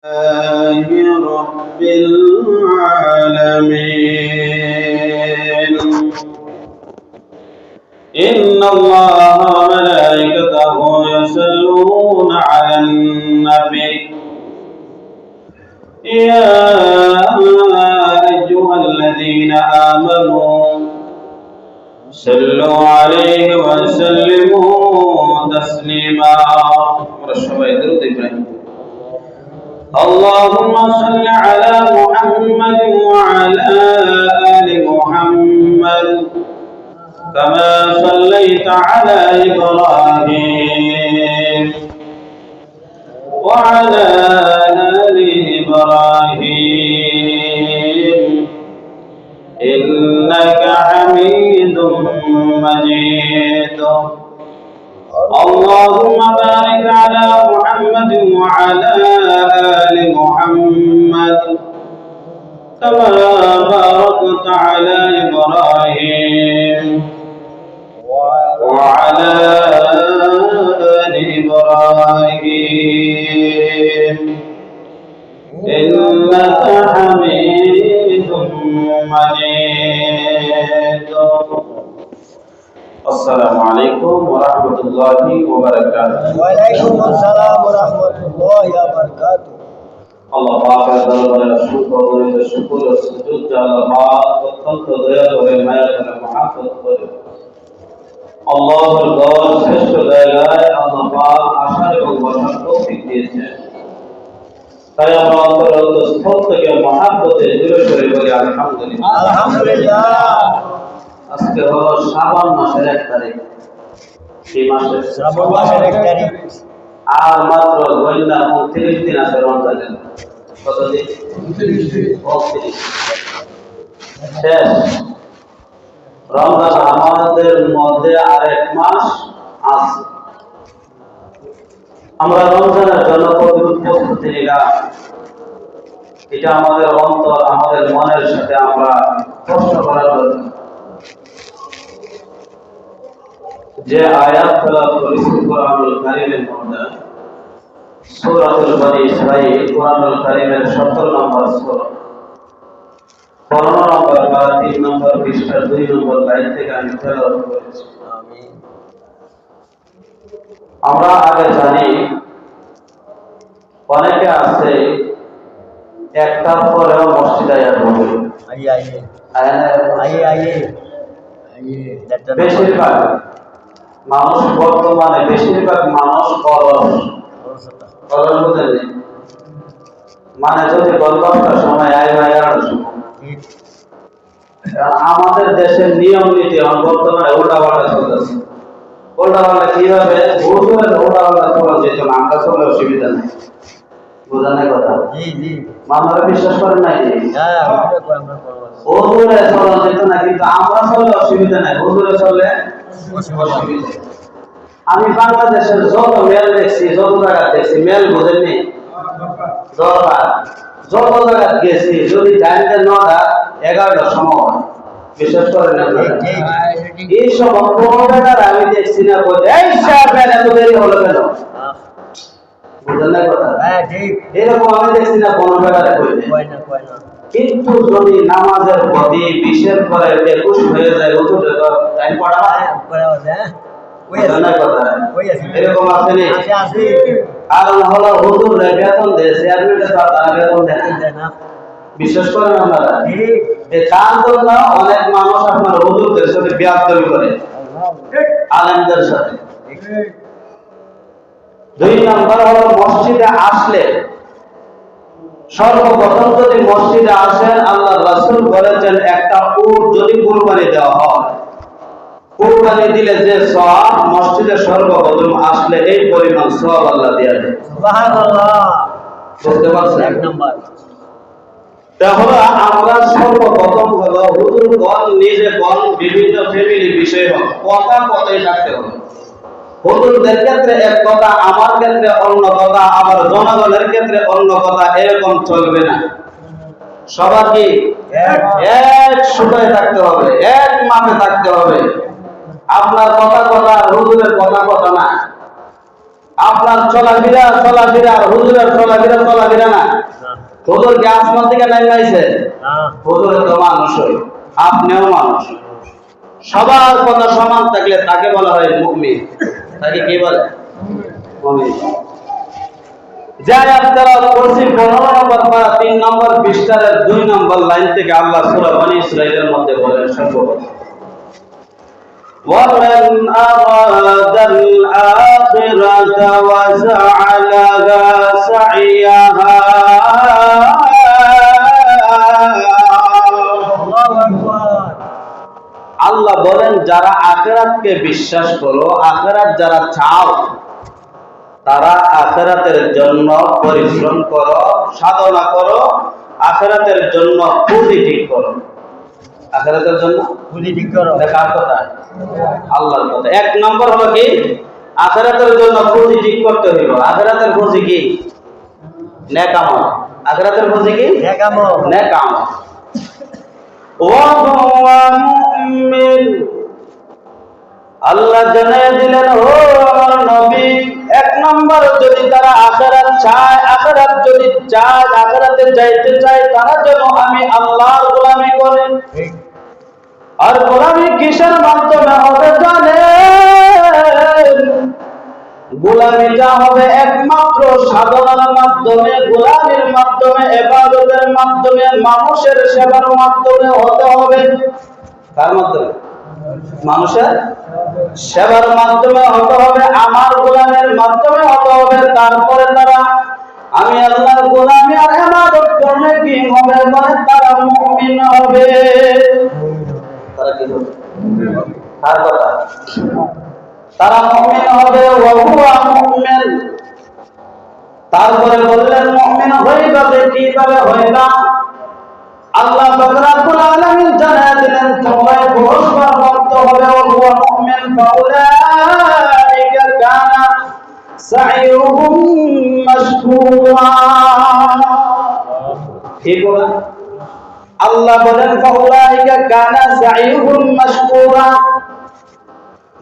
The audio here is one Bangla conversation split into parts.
رب العالمين إن الله وملائكته يصلون على النبي يا أيها الذين آمنوا صلوا عليه وسلموا تسليما اللهم صل على محمد وعلى آل محمد كما صليت على إبراهيم وعلى آل إبراهيم إنك حميد مجيد اللهم بارك على محمد وعلى آل محمد كما باركت على إبراهيم وعلى آل إبراهيم إنك حميد مجيد السلام عليكم ورحمة الله وبركاته. وعليكم السلام ورحمة الله وبركاته. الله পাকের দরবারে শুকর ও সুজুদ আল্লাহ পাক অত্যন্ত দয়া করে মায়া করে মহব্বত করে আল্লাহর ঘর শ্রেষ্ঠ জায়গায় আল্লাহ পাক আসার এবং বসার তৌফিক দিয়েছেন। তাই আমরা অন্তরস্থল থেকে মহব্বতে জুড়ে করে বলি আলহামদুলিল্লাহ। আলহামদুলিল্লাহ। আজকে হলো শাবান মাসের 1 তারিখ। এই মাসের শ্রাবণ মাসের 1 তারিখ। আর মাত্র গয়না 29 দিন আছে রমজানের। কত দিন? 29। শেষ। রমজান আমাদের মধ্যে আরেক মাস আছে। আমরা রমজানের জন্য প্রস্তুতি নিলাম। এটা আমাদের অন্তর, আমাদের মনের সাথে আমরা প্রশ্ন করার দরকার। যে আয়াতগুলো পরিচিত কোরআনুল কারীমের মধ্যে সূরাতুল বনী ইসরাঈল কোরআনুল কারীমের 70 নম্বর সূরা 15 নম্বর বা 3 নম্বর পৃষ্ঠা 2 নম্বর লাইন থেকে আমি তেলাওয়াত করেছি। আমিন। আমরা আগে জানি অনেকে আছে একটার পরেও মসজিদে আসবে। বেশিরভাগ মানুষ বর্তমানে বেশিরভাগ মানুষ অলস বুঝেন, মানে যদি 10টার সময় আমাদের দেশের নিয়ম নীতি বর্তমানে উল্টাপাল্টা চলতেছে। উল্টাপাল্টা কিভাবে উল্টাপাল্টা চলা যেত না, আমরা চলে অসুবিধা নেই। বোঝানোর কথা মানুষরা বিশ্বাস করেন নাই হুজুরে চলা যেত না, কিন্তু আমরা চললে অসুবিধা নাই, হুজুরে চললে অসুবিধা। আমি বাংলাদেশের যত মেল দেখছি, যত জায়গা দেখছি, মেল বোঝেননি দরবার যত জায়গা গেছি, যদি টাইমটা 9টা 11টার সময় বিশ্বাস করেন এই সব প্রোগ্রামার আমি দেখছি না বলে এই সাহেব এত দেরি হলো কেন? বুঝলেন কথা? এরকম আমি দেখছি না কোনো ব্যাপারে কিন্তু যদি নামাজের প্রতি 20-এর পরে 21 হয়ে যায় হুজুর টাইম পড়া এরকম আছে নি? আর হলো হুজুর বেতন দেয়, চেয়ারম্যানের বেতন দেয় না। বিশ্বাস করেন আপনারা? এই কাজ না অনেক মানুষ আপনার হুজুরদের সাথে বেয়াদবি করে, আলেমদের সাথে। 2 নম্বর হলো মসজিদে আসলে সর্বপ্রথম যদি মসজিদে আসেন, আল্লাহ রাসূল বলেছেন একটা উট যদি কুরবানি দেওয়া হয়, কুরবানি দিলে যে সওয়াব মসজিদে সর্বপ্রথম আসলে এই পরিমাণ সওয়াব আল্লাহ দিয়ে দেয়। সুবহানাল্লাহ। বুঝতে পারছেন? 1 নম্বর। তাহলে আমরা সর্বপ্রথম হলো হুজুরগণ নিজে বল বিভিন্ন ফ্যামিলি বিষয় হোক কথাই থাকতে হবে। হুজুরদের ক্ষেত্রে এক কথা, আমার ক্ষেত্রে অন্য কথা, আবার জনগণের ক্ষেত্রে অন্য কথা, এরকম চলবে না। সবার কি এক সুতায় থাকতে হবে, এক মাপে থাকতে হবে। আপনার কথা হুজুরের কথা না। আপনার চলাফেরা আর হুজুরের চলাফেরা না। হুজুর কি আসমান থেকে নাইছে? হুজুর তো মানুষই, আপনিও মানুষ। সবার কথা সমান থাকলে তাকে বলা হয় মুমিন। তাকে কি বলে? মুমিন। যাই আপনারা পড়ছি 15 নম্বর পারা 3 নম্বর পৃষ্ঠার 2 নম্বর লাইন থেকে আল্লাহ সূরা বনী ইসরাঈলের মধ্যে বলেন সর্বপ্রথম وَمَنْ أَرَادَ الْآخِرَةَ وَسَعَى لَهَا سَعْيَهَا আল্লাহ বলেন যারা আখিরাতকে বিশ্বাস করো, আখিরাত যারা চাও, তারা আখিরাতের জন্য পরিশ্রম করো, সাধনা করো, আখিরাতের জন্য পুঁজি ঠিক করো। আখিরাতের জন্য পুঁজি ঠিক করো, কার কথা? আল্লাহর কথা। 1 নম্বর হলো কি? আখিরাতের জন্য পুঁজি ঠিক করতে হইব। আখিরাতের পুঁজি কি? নেক আমল। আখিরাতের পুঁজি কি? নেক আমল। নেক আমল। ওয়া হুয়া মুমিন। আল্লাহ জানিয়ে দিলেন, ও আমার নবী, 1 নম্বর যদি তারা আখিরাত চায়, আখিরাত যদি চায়, আখিরাতে যাইতে চায়, তারা যেন আমি আল্লাহর গোলামি করে। আর গোলামি কিসের মাধ্যমে হবে জানেন? গোলামিটা হবে একমাত্র সাধনার মাধ্যমে, গোলামির মাধ্যমে, ইবাদতের মাধ্যমে, মানুষের সেবার মাধ্যমে হতে হবে। কার মাধ্যমে? মানুষের সেবার মাধ্যমে হতে হবে, আমার গোলামের মাধ্যমে হতে হবে। তারপরে তারা আমি আল্লাহর গোলামি আর ইবাদত করলে কি হবে? মানে তারা মুমিন হবে। তারা কি হবে? তার কথা, তারা মুমিন হবে। ওয়া হুয়া মুমিন। তারপরে বললেন মুমিন হইবে কিভাবে হইবা? আল্লাহ পাক রব্বুল আলামিন জানিয়ে দিলেন তোমরা পুরস্কার প্রাপ্ত হবে। ওয়া হুয়া মুমিন ফাউলাইকা কানা সাইয়ুহুম মাশকুরা। কি বলেন? আল্লাহ বলেন ফাউলাইকা কানা সাইয়ুহুম মাশকুরা।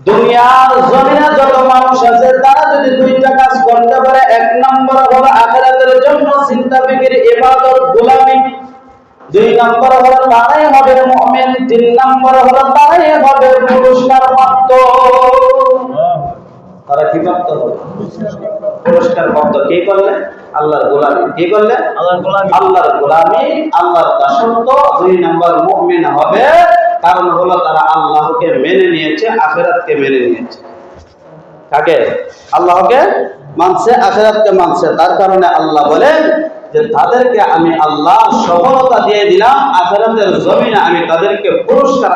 দুনিয়ার জমিনে যত মানুষ আছে তারা যদি 2টা কাজ করতে পারে, 1 নম্বর হলো আখিরাতের জন্য চিন্তা ফিকির, ইবাদত, গোলামি। 2 নম্বর হলো তারাই হবে মুমিন। 3 নম্বর হলো তারাই হবে পুরস্কার প্রাপ্ত। তারা কি প্রাপ্ত হবে? পুরস্কার প্রাপ্ত। কি করলে? আল্লাহর গোলামি। কি করলে? আল্লাহর গোলামি। আল্লাহর গোলামি, আল্লাহর দাসত্ব। 2 নম্বর মুমিন হবে, কারণ হলো তারা আল্লাহকে মেনে নিয়েছে, আখিরাতকে মেনে নিয়েছে। কাকে? আল্লাহকে মানছে, আখিরাতকে মানছে। তার কারণে আল্লাহ বলেন যে তাদেরকে আমি আল্লাহ সফলতা দিয়ে দিলাম, আখিরাতের জমিনে আমি তাদেরকে পুরস্কার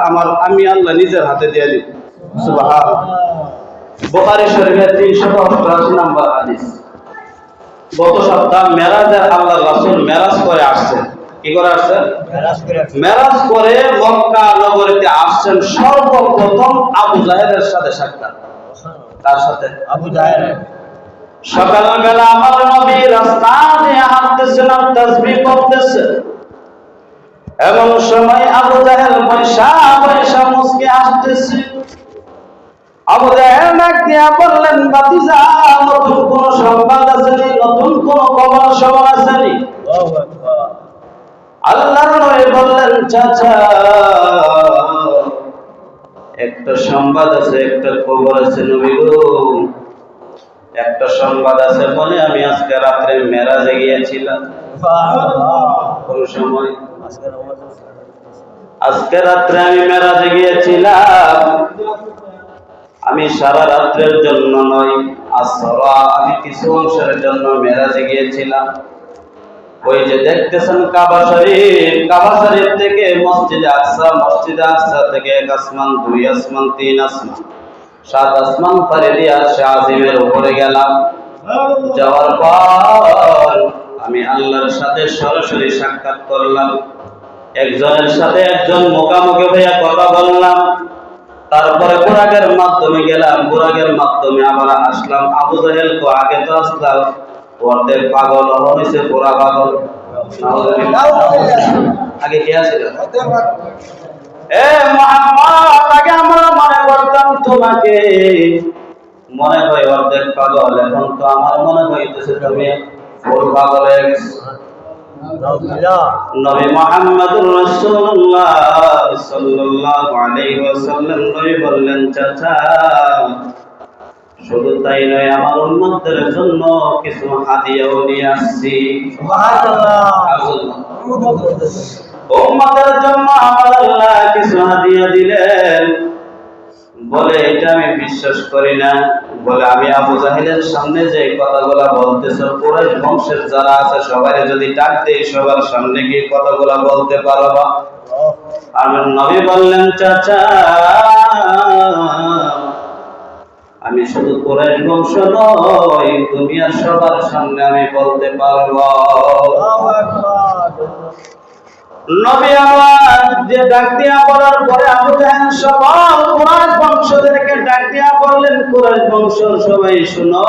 আমি আল্লাহ নিজের হাতে দিয়ে দিই। সুবহানাল্লাহ। বুখারী শরীফের 388 নম্বর হাদিস। গত সপ্তাহ মেরাজে আল্লাহর রাসূল মেরাজ করে আসছেন। কি করে আসছেন? মেরাজ করে মক্কা নগরীতে আসছেন। সর্বপ্রথম আবু জাহেলের সাথে সাক্ষাৎ। তার সাথে? আবু জাহেল। সকালবেলা আমার নবী রাস্তা দিয়ে হাঁটতেছেন আর তাসবিহ করতেছেন। এমন সময় আবু জাহেল বৈশা মুস্কি হাসতেছে। আবু জাহেল ডাক দিয়া বললেন, ভাতিজা, নতুন কোন সংবাদ আসেনি? নতুন কোন খবর আসেনি? আল্লাহর নবী বললেন, চাচা, একটা সংবাদ আছে, একটা খবর আছে নবী গো। একটা সংবাদ আছে বলে আমি আজকে রাত্রে মেরাজে গিয়েছিলাম। কোন সময়? আজকে রাত্রে আমি মেরাজে গিয়েছিলাম। আমি সারা রাত্রের জন্য নয়, আমি কিছু অংশের জন্য মেরাজে গিয়েছিলাম। ওই যে দেখতেছেন কাবা শরীফ থেকে মসজিদে আকসা থেকে 1 আসমান, 2 আসমান, 3 আসমান, 7 আসমান পাড়ি দিয়ে আরশে আজিমের উপরে গেলাম। যাওয়ার পর আমি আল্লাহর সাথে সরাসরি সাক্ষাৎ করলাম। একজনের সাথে একজন মুখামুখি হয়ে কথা বললাম। তারপরে বুরাকের মাধ্যমে গেলাম, বুরাকের মাধ্যমে আবার আসলাম। আবু জাহেল তো আগে তো আসলাম, অর্ধেক পাগল হয়েছে, পুরা পাগল। আগে কে আছিল? মুহাম্মদ। আগে আমরা মনে করতাম তোমাকে মনে হয় অর্ধেক পাগল, এখন তো আমার মনে হইতেছে তুমি ফুল পাগল হয়ে গেছো। নবী মুহাম্মদুর রাসূলুল্লাহ সাল্লাল্লাহু আলাইহি ওয়াসাল্লাম নবী বললেন, চাচা শুধু তাই নয়, আমার উম্মতদের জন্য কিছু হাদিয়াও নিয়ে আসছি। উম্মতের জন্য আমার আল্লাহ কিছু হাদিয়া দিলেন। বলে এটা আমি বিশ্বাস করি না। বলে আমি আবু জাহেলের সামনে যে কথাগুলা বলতেছ, কুরাইশ বংশের যারা আছে সবাই যদি ডাক দেই, সবার সামনে কি কথাগুলা বলতে পারবা? আমি নবী বললেন, চাচা আমি শুধু কুরাইশ বংশ নয়, দুনিয়ার সবার সামনে আমি বলতে পারবো। নবী আমার যে ডাক দিয়া বলার পরে আবু জাহেল সবাই কুরাইশ বংশদেরকে ডাক দিয়া বললেন, কুরাইশ বংশ সবাই শুনো,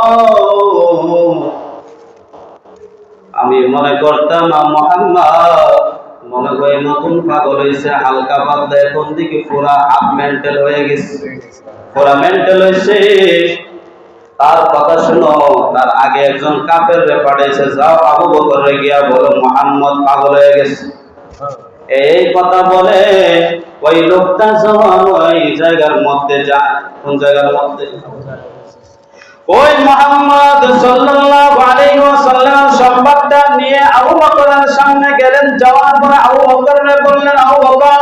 আমি মনে করতাম মুহাম্মদ মনে হয় নতুন পাগল হয়েছে, হালকা পাতলা, এখন দিকে পুরা হাফ মেন্টাল হয়ে গেছে, পুরা মেন্টাল হয়েছে। তার কথা শুনো, তার আগে একজন কাফেররে পাঠাইছে, যাও আবু বকরে গিয়া বলো মুহাম্মদ পাগল হয়ে গেছে। এই কথা বলে ওই লোকটা যখন ওই জায়গার মধ্যে যায়, কোন জায়গার মধ্যে? ওই মুহাম্মদ সাল্লাল্লাহু আলাইহি ওয়াসাল্লাম সংবাদটা নিয়ে আবু বকরের সামনে গেলেন। যাওয়ার পরে আবু বকরকে বললেন, আবু বকর,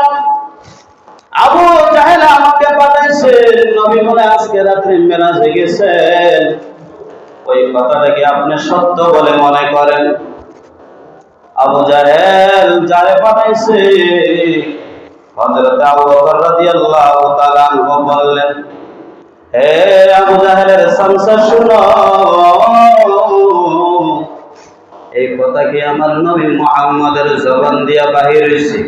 আবু জাহেল আমাকে পাঠাইছে, নবী বলে আজকে রাত্রে মেরাজে গেছেন, ওই কথাটা কি আপনি সত্য বলে মনে করেন? আবু জাহেল যারে পাঠাইছে হযরত আবু বকর রাদিয়াল্লাহু তাআলা আনহু বললেন, হে আবু জাহেলের সংসার শুনো, এই কথা কি আমার নবী মুহাম্মদের জবান দিয়া বাহির হইছে?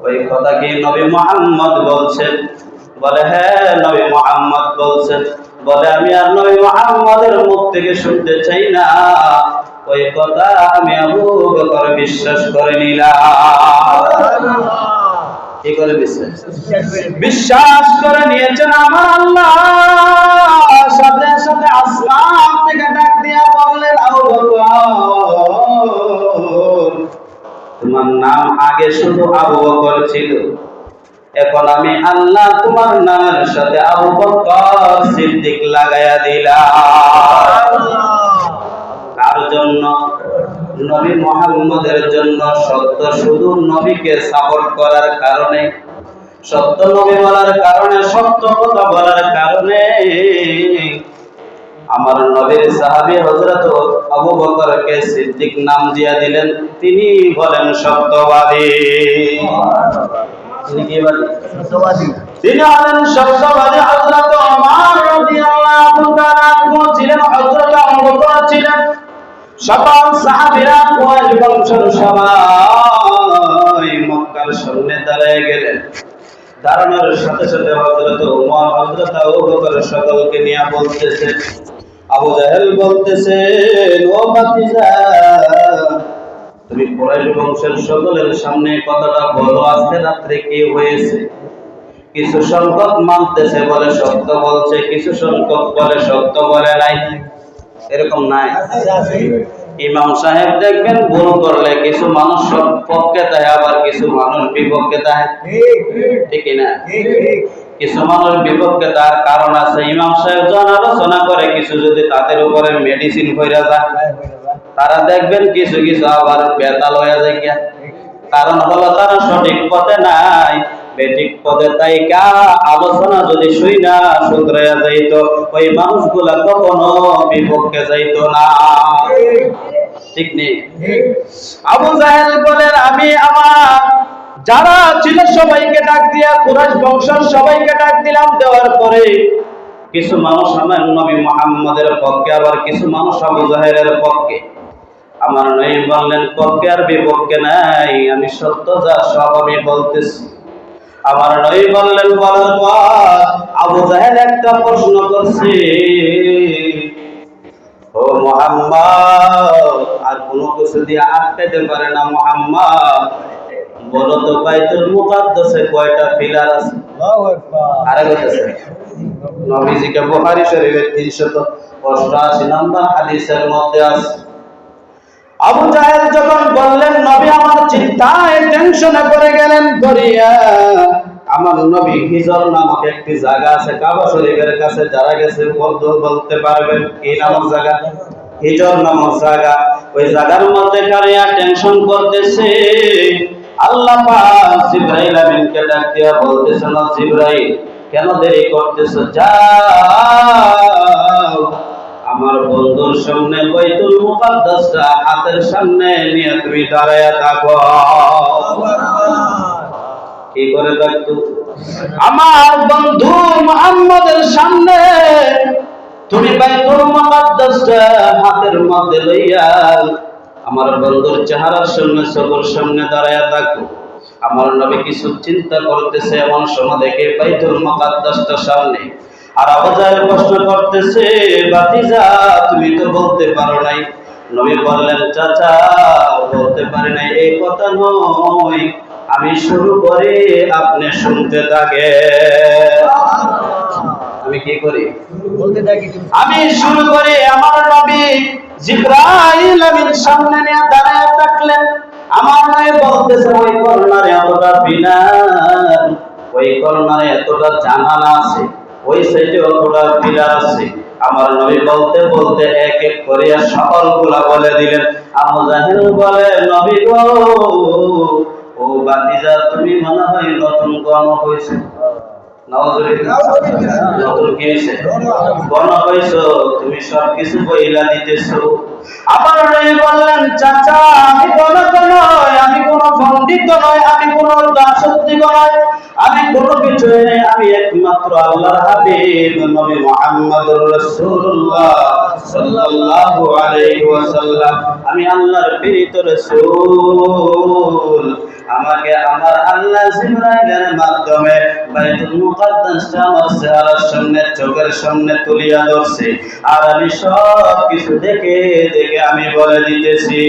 ওই কথা কি নবী মুহাম্মদ বলছেন? বলে হ্যাঁ নবী মুহাম্মদ বলছেন। বলে আমি আর নবী মুহাম্মদের মুখ থেকে শুনতে চাই না, ওই কথা আমি আবু বকর বিশ্বাস করে নিলাম। কি করে বিশ্বাস করে নিয়েছেন আমার আল্লাহ। সাথে সাথে আসমান থেকে ডাক দিয়া বললেন, আবু বকর তোমার নাম আগে শুধু আবু বকর ছিল, এখন আমি আল্লাহ তোমার নামের সাথে আবু বকর সিদ্দিক লাগায়া দিলাম। কার জন্য? নবী মুহাম্মদের জন্য। সত্য শুধু নবীকে সাপোর্ট করার কারণে, সত্য নবী বলার কারণে, সত্য কথা বলার কারণে আমার নবীর সাহাবী হযরত আবু বকরকে সিদ্দিক নাম দিয়া দিলেন। তিনি বলেন সত্যবাদী। তিনি কি বলেন? সত্যবাদী। তিনি হলেন সত্যবাদী। হযরত ওমর রাদিয়াল্লাহু তাআলা ছিলেন, হযরত আবু বকর ছিলেন, সকল সাহাবীরা কুরাইশ বংশের সবাই মক্কার সামনে দাঁড়িয়ে গেলেন। দাঁড়ানোর সাথে সাথে হযরত ওমর হযরত আবু বকর সকলকে নিয়ে বলতেছে, আবু জাহেল বলতেছে, ও ভাতিজা তুমি কুরাইশ বংশের সকলের সামনে কথাটা বলো, আজকে রাত্রে কি হয়েছে? কিছু সংখ্যক মানতেছে, বলে সত্য বলছে, কিছু সংখ্যক বলে সত্য বলে নাই। এরকম নাই? ইমাম সাহেব দেখবেন ভুল করলে কিছু মানুষ পক্ষে থাকে, আবার কিছু মানুষ বিপক্ষে থাকে, ঠিক না? কিছু মানুষ বিপক্ষে, তার কারণ আছে। ইমাম সাহেব যখন আলোচনা করে, কিছু যদি তাদের উপরে মেডিসিন কইরা যায়, তারা দেখবেন কিছু কিছু আবার বেতাল হয়ে যায়। কারণ হলো তারা সঠিক পথে নাই, বেঠিক পথে তাইকা আলোচনা যদি শুই না শুধরাইয়া যাইতো, ওই মানুষগুলা কখনো বিপক্ষে যাইতো না, ঠিক নেই? আবু জাহেল বলেন, আমি আমার যারা ছিল সবাইকে ডাক দিয়া, কুরাইশ বংশের সবাইকে ডাক দিলাম। দেওয়ার পরে কিছু মানুষ আমার নবী মুহাম্মদের পক্ষে, আবার কিছু মানুষ আবু জাহেলের পক্ষে। আমার নবী বললেন, পক্ষে আর বিপক্ষে নাই, আমি সত্য যা সব আমি বলতেছি। আমার নবী বললেন, বলার পর আবু জাহেল একটা প্রশ্ন করছে, ও মুহাম্মদ, আর কোনো কিছু দিয়ে আটকাইতে পারে না মুহাম্মদ, বলো তো বাইতুল মুকাদ্দাসে কয়টা পিলার আছে? আল্লাহু আকবার। আরে বলতেছে নবীজিকে বুখারী শরীফের 388 নম্বর হাদিসের মধ্যে আছে। আবু জাহেল যখন বললেন নবী আমার চিন্তায় টেনশনে পড়ে গেলেন, করিয়া আমার নবী হিজর নামক একটি জায়গা আছে কাবা শরীফের কাছে, যারা গেছে বলতে পারবেন কি নামক জায়গা? হিজর নামক জায়গা। ওই জায়গার মধ্যে কারিয়া টেনশন করতেছে। আল্লাহ পাক জিবরাইল আমিনকে ডাক দিয়া বলতেছেন, জিবরাইল কেন দেরি করতেছ, যাও আমার বন্ধুর সামনে বাইতুল মুকাদ্দাসটা হাতের সামনে নিয়ে তুমি দাঁড়ায়া থাকো। কি করে থাকতো? আমার বন্ধু মুহাম্মদের সামনে তুমি বাইতুল মুকাদ্দাসটা হাতের মধ্যে লইয়া আমার বন্ধুর চেহারার সামনে চোখের সামনে দাঁড়ায়া থাকো। আমার নবী কিছু চিন্তা করতেছে, এমন সময় দেখে বাইতুল মুকাদ্দাসটা সামনে। আর আবু জাহেল প্রশ্ন করতেছে, বাতিজা তুমি তো বলতে পারো নাই। নবী বললেন, চাচা বলতে পারি নাই এই কথা নয়, আমি শুরু করি আপনি শুনতে থাকে। আমি কি করি? বলতে থাকি। আমি শুরু করি। আমার নবী জিবরাইল আমিন সামনে নিয়ে দাঁড়ায় থাকলেন। আমার নবী বলতেছে, ওই কর্নারে এতটা পিলার, ওই কর্নারে এতটা জানালা আছে, ওই সাইডে অতটা পিলার আছে। আমার নবী বলতে বলতে এক এক করে সকলগুলা বলে দিলেন। আবু জাহেল বলে, নবী গো, ও বাতিজা তুমি মনে হয় নতুন গণক হয়েছে। নতুন কি হয়েছে? গণক হয়েছো, তুমি সবকিছু বইলা দিতেছো। আমার নবী বললেন, চাচা আমি গণক নয়, আমি কোন পণ্ডিত নয়, আমি কোন দাসত্ব নয়, আমি কোন কিছু নয়, আমি একমাত্র আল্লাহর হাবিব নবী মুহাম্মদুর রাসূলুল্লাহ সাল্লাল্লাহু আলাইহি ওয়াসাল্লাম। আমি আল্লাহর প্রেরিত রাসূল। আমাকে আমার আল্লাহ জিবরাইলের মাধ্যমে বাইতুল মুকাদ্দাসটা আমার চেহারার সামনে চোখের সামনে তুলিয়া ধরছে, আর আমি সব কিছু দেখে দেখে আমি বলে দিতেছি।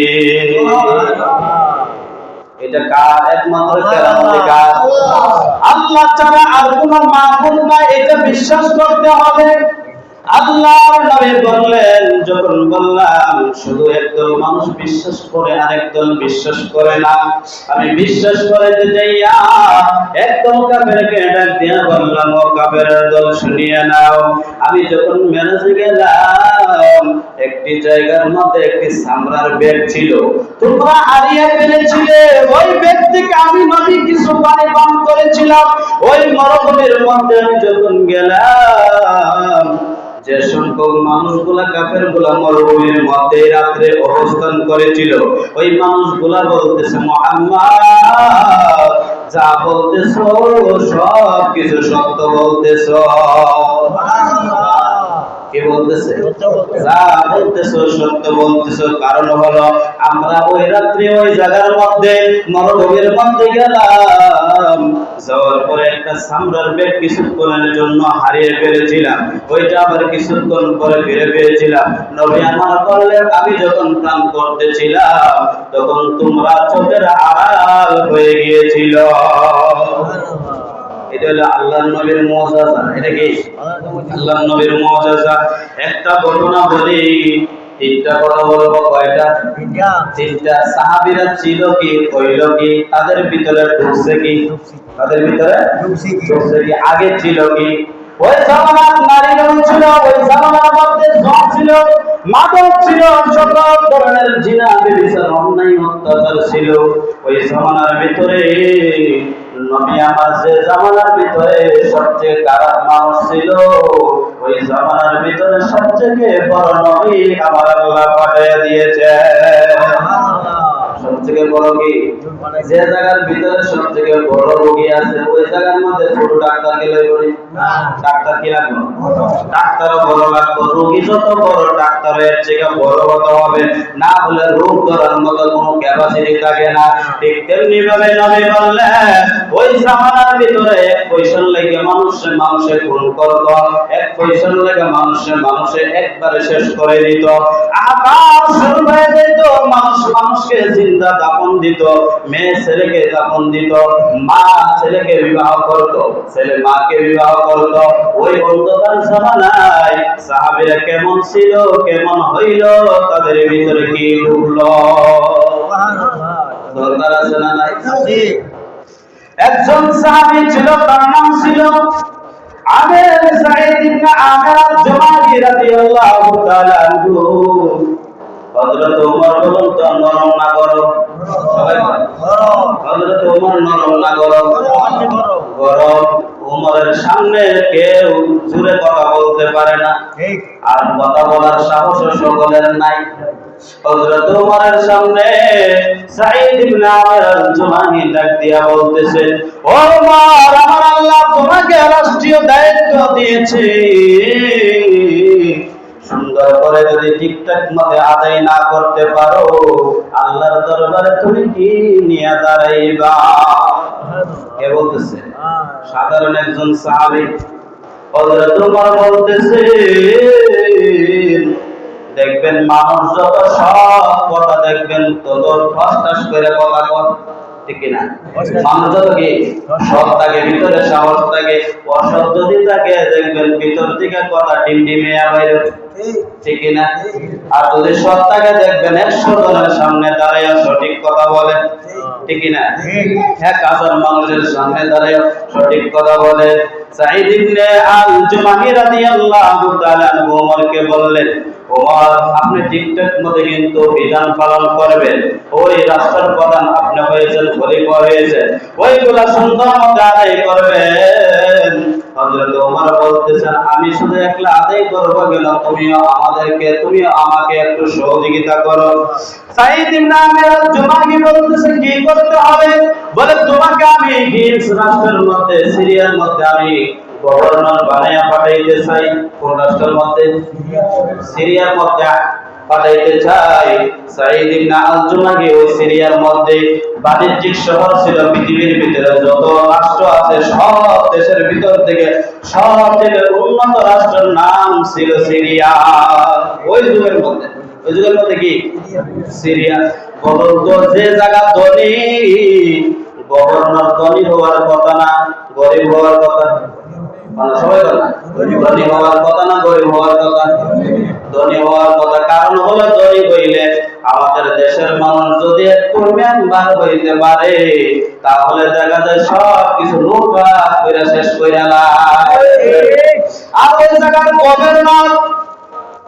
এটা কার? একমাত্র কেরামতি কার? আল্লাহ ছাড়া আর কোনো মাবুদ নাই, এটা বিশ্বাস করতে হবে। আল্লাহর নবী বললেন, যখন বললাম শুধু একদল মানুষ বিশ্বাস করে আর একদল বিশ্বাস করে না, আমি বিশ্বাস করাইতে যাইয়া একদল কাফেরকে ডাক দিয়া বললাম, ও কাফেরের দল শুনিয়ে নাও, আমি যখন মেরাজে গেলাম একটি জায়গার মধ্যে একটি চামড়ার ব্যাগ ছিল, তোমরা হারিয়ে ফেলেছিলে। ওই ব্যাগ থেকে আমি নবী কিছু পানি পান করেছিলাম। ওই মরুভূমির মধ্যে আমি যখন গেলাম, যে সংখ্যক মানুষগুলা কাফেরগুলা মরুভূমির মধ্যে রাত্রে অবস্থান করেছিল, ওই মানুষগুলা বলতেছে, মুহাম্মদ যা বলতেছো সব কিছু সত্য বলতেছো। কি বলতেছে? যা বলতেছো সত্য বলতেছো। কারণ হলো আমরা ওই রাত্রে ওই জায়গার মধ্যে মরুভূমির মধ্যে গেলাম, যাওয়ার পরে একটা চামড়ার ব্যাগ কিছুক্ষণের জন্য হারিয়ে ফেলেছিলাম, ওইটা আবার কিছুক্ষণ পরে ফিরে পেয়েছিলাম। নবী আমার বললেন, আমি যখন প্রাণ করতেছিলাম তখন তোমরা চোখের আড়াল হয়ে গিয়েছিল। এটা হলো আল্লাহর নবীর মুআজিজা। এটা কি? আল্লাহর নবীর মুআজিজা। একটা ঘটনা বলি, তিনটা কথা বলবো। কয়টা? তিনটা। সাহাবীরা ছিল কি, হইল কি, তাদের ভিতরে ঢুকছে কি, তাদের ভিতরে ঢুকছে কি, আগে ছিল কি? ওই জামানার নারীগণ ছিল, ওই জামানার মধ্যে জং ছিল, মাদক ছিল, সকল ধরনের জিনা ব্যভিচার অন্যায় অত্যাচার ছিল। ওই জামানার ভিতরে নবী আমার যে জামানার ভিতরে সবচেয়ে খারাপ মানুষ ছিল, ওই জামানার ভিতরে সবচেয়ে বড় নবী আমার আল্লাহ পাঠিয়ে দিয়েছে। সবচেয়ে বড় কি? যে জায়গার ভিতরে সবচেয়ে বড় রোগী আছে, ওই জায়গার মধ্যে ছোট ডাক্তার গেলে করি, ডাক্তার কি লাগবে? ডাক্তারও বড় লাগবে। রোগী যত বড়, ডাক্তারের থেকে বড় হতে হবে, না হলে রোগ ধরার মতো কোনো ক্যাপাসিটি থাকে না। ঠিক তেমনি ভাবে নবী বললেন, ওই জামানার ভিতরে এক পয়সার লেগে মানুষে খুন করত, এক পয়সার লেগে মানুষে একবারে শেষ করে দিত, আবার শুরু হয়ে যেত মানুষকে জিন্দা দাফন দাফন দিত, মেয়ে ছেলেকে দাফন দিত, মা ছেলেকে বিবাহ করত, ছেলে মাকে বিবাহ করত। ওই অন্ধকার জামানায় সাহাবীরা কেমন ছিল, কেমন হইল, তাদের ভিতরে কি ঢুকলো? দরকার আছে না নাই? একজন সাহাবী ছিল, তার নাম ছিল আমির সাঈদ ইবনে আমির আল-জুমাহি রাদিয়াল্লাহু তাআলা আনহু। হযরত ওমর বলুন তো নরম না গরম? সবাই হযরত ওমর নরম না গরম? গরম। ওমরের সামনে কেউ জোরে কথা বলতে পারে না, আর কথা বলার সাহস সকলের নাই। হযরত ওমরের সামনে সাঈদ ইবনে আমির আল-জুমাহি ডাক দিয়া বলতেছে, ও ওমর, আমার আল্লাহ তোমাকে রাষ্ট্রীয় দায়িত্ব দিয়েছে, সুন্দর করে যদি ঠিকঠাক মতে আদায় না করতে পারো, আল্লাহর দরবারে তুমি কি নিয়ে দাঁড়াইবা? কে বলতেছে? সাধারণ একজন সাহাবী। হযরত ওমর বলতেছে, দেখবেন মানুষ যত সব কথা দেখবেন তত ঠাস করে কথা কয়, ঠিক না? মানুষ যত কি সব থাকে, ভিতরে সাহস থাকে, অসৎ যদি থাকে দেখবেন ভিতর থেকে কথা ডিমডিমিয়া বাইরে, ঠিক না? আর যদি সৎ থাকে দেখবেন 100 জনের সামনে দাঁড়াইয়া সঠিক কথা বলে, ঠিক না? 1000 মানুষের সামনে দাঁড়াইয়া সঠিক কথা বলে। সাঈদ ইবনে আল-জুমাহি রাদিয়াল্লাহু তাআলা আনহু ওমরকে বললেন, ওমর, আপনি ঠিকঠাক মতো কিন্তু বিধান পালন করবেন। ওই রাষ্ট্রের প্রধান আপনি হয়েছেন, খলিফা হয়েছেন, ওইগুলা সুন্দর মতো আদায় করবেন। হযরত ওমর বলতেছেন, আমি শুধু একলা আদায় করব কেন, তুমিও আমাকে একটু সহযোগিতা করো। সাঈদ ইবনে আমির আল-জুমাহি বলতেছে, কি করতে হবে? বলে, তোমাকে আমি হিমস রাষ্ট্রের মধ্যে, সিরিয়ার মধ্যে আমি গভর্নর বানায়া পাঠাইতে চাই। কোন রাষ্ট্রের মধ্যে? সিরিয়ার মধ্যে পাঠাইতে চাই। সাঈদ ইবনে আল-জুমাহি ওই সিরিয়ার মধ্যে বাণিজ্যিক শহর ছিল, পৃথিবীর ভিতরে যত রাষ্ট্র আছে সব দেশের ভিতর থেকে সবথেকে উন্নত রাষ্ট্রের নাম ছিল সিরিয়া। ওই যুগের মধ্যে কি সিরিয়া। বলুন তো, যে জায়গা ধনী, গভর্নর ধনী হওয়ার কথা না গরিব হওয়ার কথা? সবাই বলে ধনী হওয়ার কথা না গরিব হওয়ার কথা? ধনী হওয়ার কথা। কারণ হলো, ধনী হইলে আমাদের দেশের মানুষ যদি একটু মেম্বার হইতে পারে, তাহলে দেখা যায় সব কিছু লুটপাট করে শেষ করে না। আর ওই জায়গার গভর্নর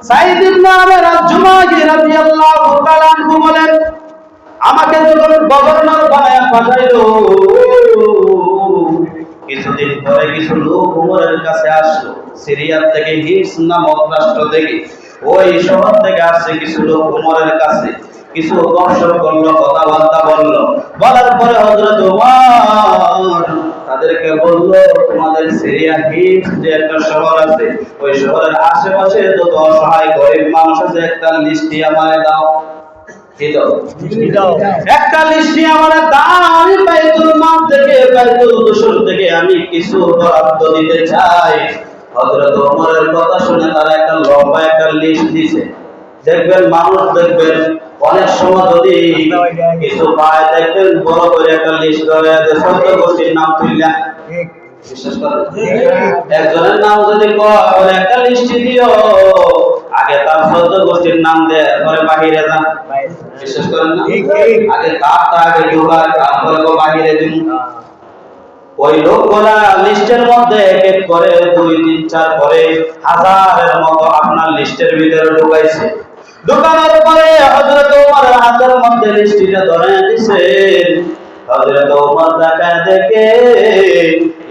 সাঈদ ইবনে আমির আল-জুমাহি রাদিয়াল্লাহু তাআলা আনহু বলেন, আমাকে যখন গভর্নর বানায়া পাঠাইলো, কিছুদিন পরে কিছু লোক ওমরের কাছে আসলো, সিরিয়া থেকে, হিমস নামক রাষ্ট্র থেকে, ওই শহর থেকে আসছে কিছু লোক ওমরের কাছে, কিছু দর্শন করলো, কথাবার্তা বললো। বলার পরে হযরত ওমর তাদেরকে বললো, তোমাদের সিরিয়া হিমস যে একটা শহর আছে, ওই শহরের আশেপাশে যত অসহায় গরিব মানুষ আছে একটা লিস্টি আমায় দাও। একটা লিস্টি আমাদের দাও, আমি বাইতুল মাল থেকে, বাইতুল দুসুর থেকে আমি কিছু বরাদ্দ দিতে চাই। হযরত ওমরের কথা শুনে তারা একটা লম্বা একটা লিস্ট দিয়েছে। দেখবেন মানুষ, দেখবেন অনেক সময় যদি কিছু পায়, দেখবেন বড় করে একটা লিস্ট করে 14 গোষ্ঠীর নাম তুললা, বিশ্বাস করেন? একজনের নাম যদি কয় একটা লিস্ট দিও, আগে তার 14 গোষ্ঠীর নাম দেয়, পরে বাহিরে যান, বিশ্বাস করেন না? আগে তারটা আগে ঢোকায়, তারপরে বাহিরে দিন। ওই লোকগুলা লিস্টের মধ্যে এক এক করে 2, 3, 4 করে হাজারের মতো আপনার লিস্টের ভিতরে ঢুকাইছে। ঢুকানোর পরে হযরত ওমরের হাতের মধ্যে লিস্টটা ধরে দিয়েছেন। হযরত ওমর তাকায় দেখে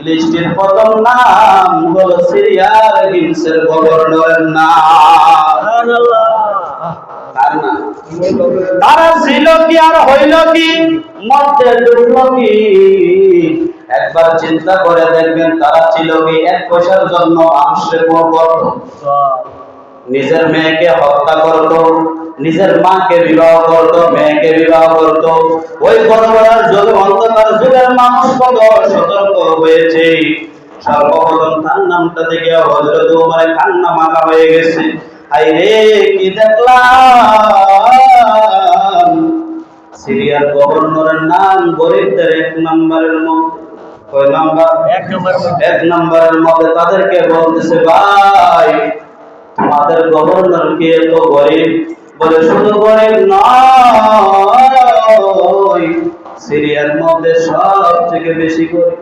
লিস্টের প্রথম নাম হলো সিরিয়ার হিমসের গভর্নরের নাম। সুবহানাল্লাহ। তারা ছিল কি আর হইল কি, মধ্যে ঢুকলো কি? একবার চিন্তা করে দেখবেন, তারা ছিল কি 1 পয়সার জন্য মানুষের উপর করত, নিজের মেয়েকে হত্যা করত, নিজের মাকে বিবাহ করত, মেয়েকে বিবাহ করত। ওই বর্বরের যুগে, অন্ধকার যুগের মানুষ কত সতর্ক হয়েছে। সর্বপ্রথম তার নামটা থেকে হযরত ওমরের কান্না মাখা হয়ে গেছে। হায় রে, কি দেখলাম! সিরিয়ার গভর্নরের নাম গরিবদের 1 নম্বরের মধ্যে, কয় নাম্বার? 1 নম্বরের মধ্যে। তাদেরকে বলতেছে, ভাই তোমাদের গভর্নর কে তো গরিব? বলে শুধু গরিব নয়, সিরিয়ার মধ্যে সবথেকে বেশি গরিব।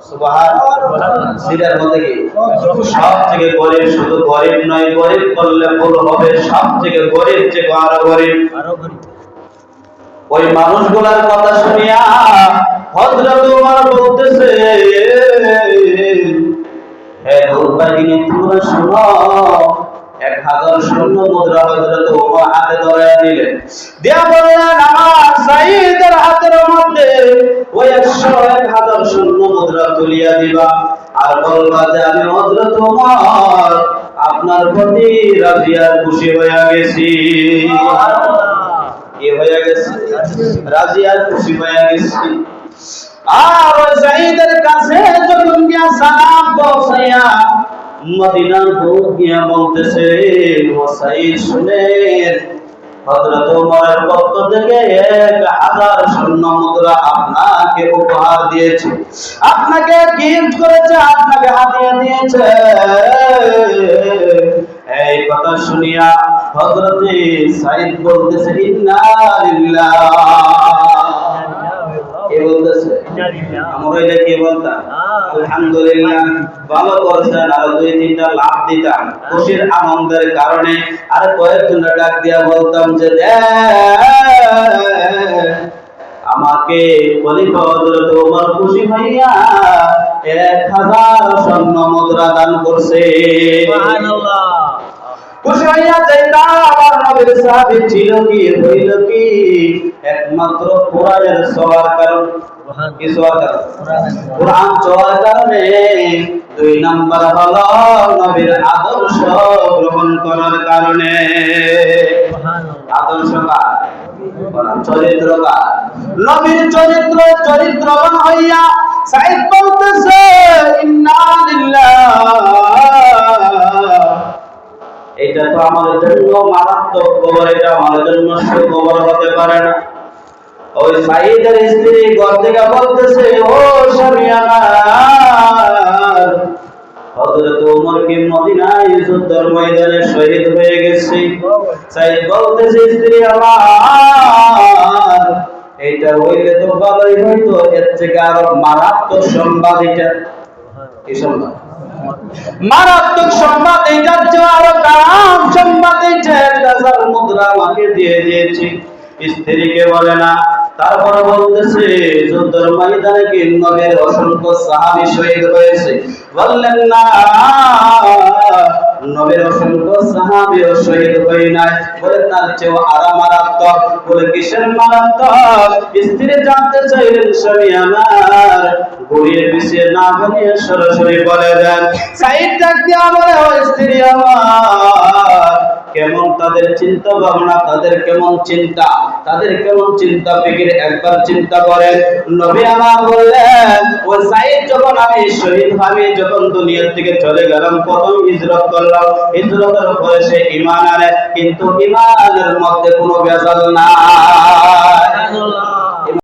সুবহানাল্লাহ। সিরিয়ার মধ্যে কি সবথেকে গরিব? শুধু গরিব নয়, গরিব বললে ভুল হবে, সবথেকে গরিব যে আরো গরিব। ওই মানুষগুলার কথা শুনিয়া হযরত ওমর বলতেছে, হে দুর্ভাগিনী তোমরা শোনো, 1000 স্বর্ণ মুদ্রা হযরত ওমর হাতে ধরে দিলেন, দিয়া বললেন আমার সাইদের হাতের মধ্যে ওই 1000 স্বর্ণ মুদ্রা তুলিয়া দিবা, আর বলবা যে আমি হযরত ওমর আপনার প্রতি রাজি আর খুশি হয়ে গেছি। কি হয়ে গেছে? রাজি আর খুশি হয়ে গেছি। আর ওই সাইদের কাছে যখন গিয়া সালাম পৌঁছাইয়া মদিনার দূত গিয়া বলতেছে, ও সাইদ শুনেন, হযরত ওমরের পক্ষ থেকে 1000 স্বর্ণ মুদ্রা আপনাকে উপহার দিয়েছে, আপনাকে গিফট করেছে, আপনাকে হাদিয়া দিয়েছে। এই কথা শুনিয়া হযরত সাইদ বলতেছে, ইন্না লিল্লাহ। কে বলতেছে? আমরা এটা কি বলতাম? আলহামদুলিল্লাহ, ভালো করছেন, আর 2-3টা লাভ দিতাম খুশির আনন্দের কারণে। আর কয়েকজনটা ডাক দিয়া বলতাম যে আমাকে খলিফা হযরত ওমর খুশি হইয়া 1000 স্বর্ণ মুদ্রা দান করছে। সুবহানাল্লাহ। খুশি হইয়া যাইতা আমার নবীর সাহাবী ছিল কি, হইল কি, একমাত্র কোরআনের ছোঁয়ার কারণে। কি ছোঁয়ার কারণে? কোরআন ছোঁয়ার কারণে। 2 নাম্বার হলো নবীর আদর্শ গ্রহণ করার কারণে। আদর্শ কার? চরিত্র কার? নবীর চরিত্র, চরিত্রবান হইয়া সাইদ বলতেছে, ইন্না লিল্লাহ। এটা তো আমাদের জন্য মারাত্মক খবর, এটা আমাদের জন্য সুখবর হতে পারে না। ওই সাইদের স্ত্রী ঘর থেকে বলতেছে, ও স্বামী আমার, হযরত ওমর কি মদিনায় যুদ্ধের ময়দানে শহীদ হয়ে গেছে। সাইদ বলতেছে, স্ত্রী আমার, এটা হইলে তো ভালোই হইতো, এর থেকে আরো মারাত্মক সংবাদ। এটা কি সংবাদ? মারাত্মক সংবাদ। এটার চেয়ে আরো খারাপ সংবাদ, এইটা 1000 মুদ্রা আমাকে দিয়ে দিয়েছি। স্ত্রীকে বলে না, তারপরে বলতেছে, যুদ্ধের ময়দানে কি নবীর অসংখ্য সাহাবী শহীদ হয়েছে? বললেন না, নবীর অসংখ্য সাহাবীও শহীদ হয় নাই। বলে তার চেয়েও আরো মারাত্মক। বলে কিসের মারাত্মক? স্ত্রী জানতে চাইলেন, স্বামী আমার, ঘুরিয়ে পিছিয়ে না বলিয়ে সরাসরি বলে দেন। সাইদ ডাক দিয়া বলে, ও স্ত্রী আমার, কেমন তাদের চিন্তা ভাবনা, তাদের কেমন চিন্তা, তাদের কেমন চিন্তা ফিকির একবার চিন্তা করেন। নবী আমার বললেন, ও সাইদ, যখন আমি শহীদ ভাবে যখন দুনিয়া থেকে চলে গেলাম, প্রথম হিজরত করলাম, হিজরতের পরে সে ঈমান আনে, কিন্তু ঈমানের মধ্যে কোনো ভেজাল নাই।